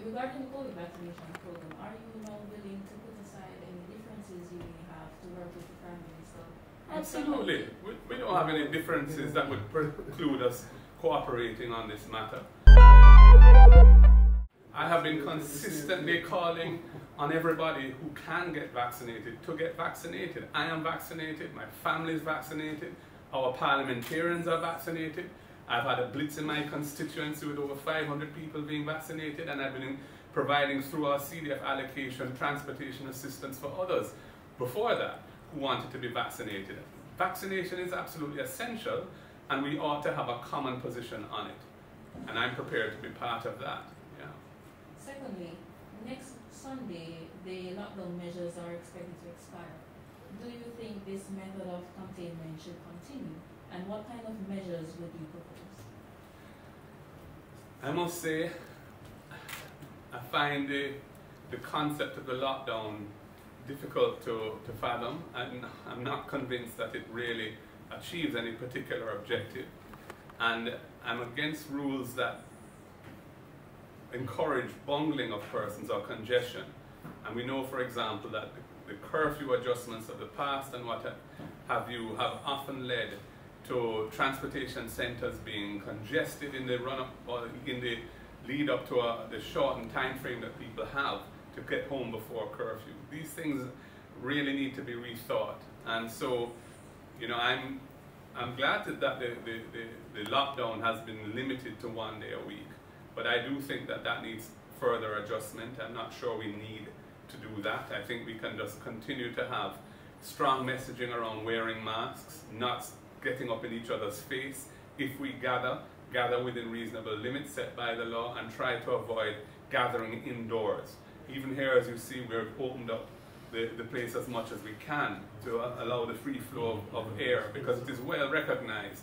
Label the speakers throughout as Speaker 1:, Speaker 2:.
Speaker 1: Regarding the COVID vaccination program, are you now willing to put aside any differences you may have to work with the Prime Minister?
Speaker 2: Absolutely. We don't have any differences that would preclude us cooperating on this matter. I have been consistently calling on everybody who can get vaccinated to get vaccinated. I am vaccinated, my family is vaccinated, our parliamentarians are vaccinated. I've had a blitz in my constituency with over 500 people being vaccinated, and I've been providing through our CDF allocation transportation assistance for others before that who wanted to be vaccinated. Vaccination is absolutely essential, and we ought to have a common position on it. And I'm prepared to be part of that. Yeah.
Speaker 1: Secondly, next Sunday, the lockdown measures are expected to expire. Do you think this method of containment should continue? And what kind of measures would you propose?
Speaker 2: I must say, I find the concept of the lockdown difficult to fathom, and I'm not convinced that it really achieves any particular objective. And I'm against rules that encourage bungling of persons or congestion. And we know, for example, that the curfew adjustments of the past and what have you have often led to transportation centers being congested in the run-up or in the lead-up to the shortened time frame that people have to get home before curfew. These things really need to be rethought. And so, you know, I'm glad that the lockdown has been limited to 1 day a week. But I do think that that needs further adjustment. I'm not sure we need to do that. I think we can just continue to have strong messaging around wearing masks, not getting up in each other's face. If we gather within reasonable limits set by the law, and try to avoid gathering indoors. Even here, as you see, we've opened up the place as much as we can to allow the free flow of air, because it is well recognized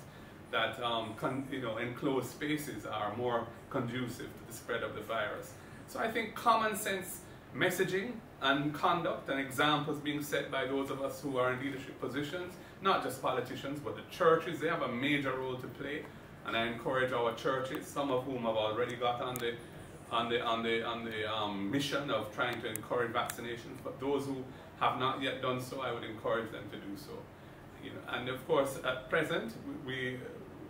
Speaker 2: that enclosed spaces are more conducive to the spread of the virus. So I think common sense messaging and conduct and examples being set by those of us who are in leadership positions, not just politicians, but the churches, they have a major role to play. And I encourage our churches, some of whom have already got on the mission of trying to encourage vaccinations, but those who have not yet done so, I would encourage them to do so. You know, and of course, at present, we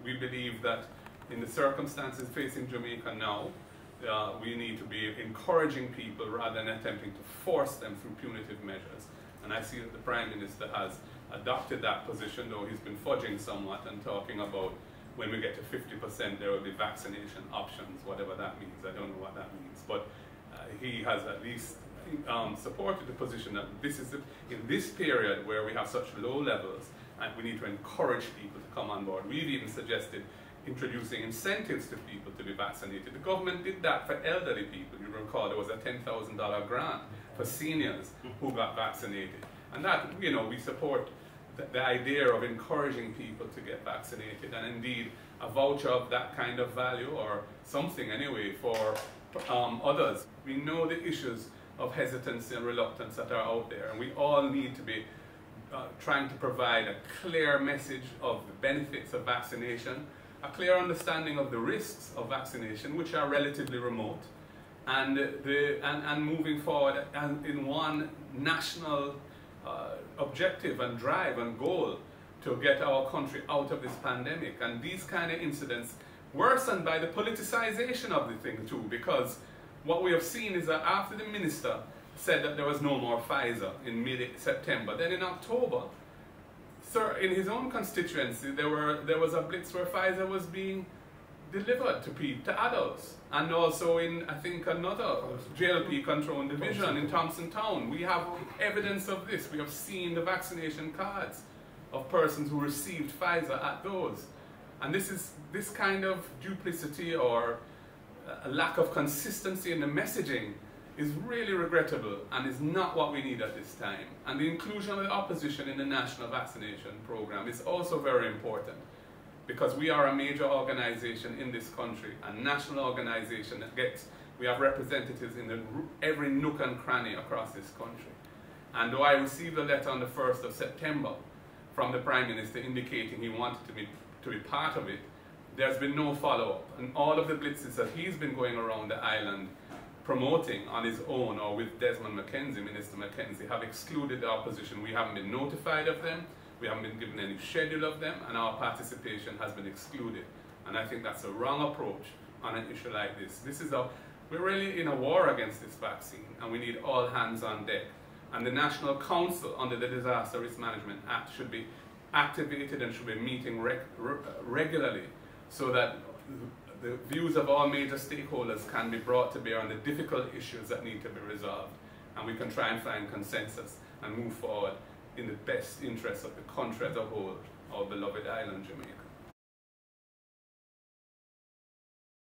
Speaker 2: believe that in the circumstances facing Jamaica now, we need to be encouraging people rather than attempting to force them through punitive measures. And I see that the Prime Minister has adopted that position, though he's been fudging somewhat and talking about when we get to 50% there will be vaccination options, whatever that means. I don't know what that means. But he has at least supported the position that this is in this period where we have such low levels, and we need to encourage people to come on board. We've even suggested introducing incentives to people to be vaccinated. The government did that for elderly people. You recall there was a $10,000 grant for seniors who got vaccinated. And that, you know, we support the idea of encouraging people to get vaccinated, and indeed a voucher of that kind of value, or something anyway, for others. We know the issues of hesitancy and reluctance that are out there, and we all need to be trying to provide a clear message of the benefits of vaccination, a clear understanding of the risks of vaccination, which are relatively remote, and moving forward and in one national objective and drive and goal to get our country out of this pandemic. And these kind of incidents worsened by the politicization of the thing too, because what we have seen is that after the minister said that there was no more Pfizer in mid-September, then in October, sir, in his own constituency, there was a blitz where Pfizer was being delivered to adults, and also in, I think, another JLP controlled division in Thompson Town. We have evidence of this. We have seen the vaccination cards of persons who received Pfizer at those. And this kind of duplicity or a lack of consistency in the messaging is really regrettable and is not what we need at this time. And the inclusion of the opposition in the national vaccination program is also very important, because we are a major organization in this country, a national organization that we have representatives in every nook and cranny across this country. And though I received a letter on the 1st of September from the Prime Minister indicating he wanted to be part of it, there's been no follow-up. And all of the blitzes that he's been going around the island promoting on his own or with Desmond Mackenzie, Minister Mackenzie, have excluded the opposition. We haven't been notified of them, we haven't been given any schedule of them, and our participation has been excluded. And I think that's a wrong approach on an issue like this. We're really in a war against this vaccine, and we need all hands on deck. And the National Council under the Disaster Risk Management Act should be activated and should be meeting regularly so that the views of all major stakeholders can be brought to bear on the difficult issues that need to be resolved. And we can try and find consensus and move forward in the best interest of the country as a whole, our beloved island, Jamaica.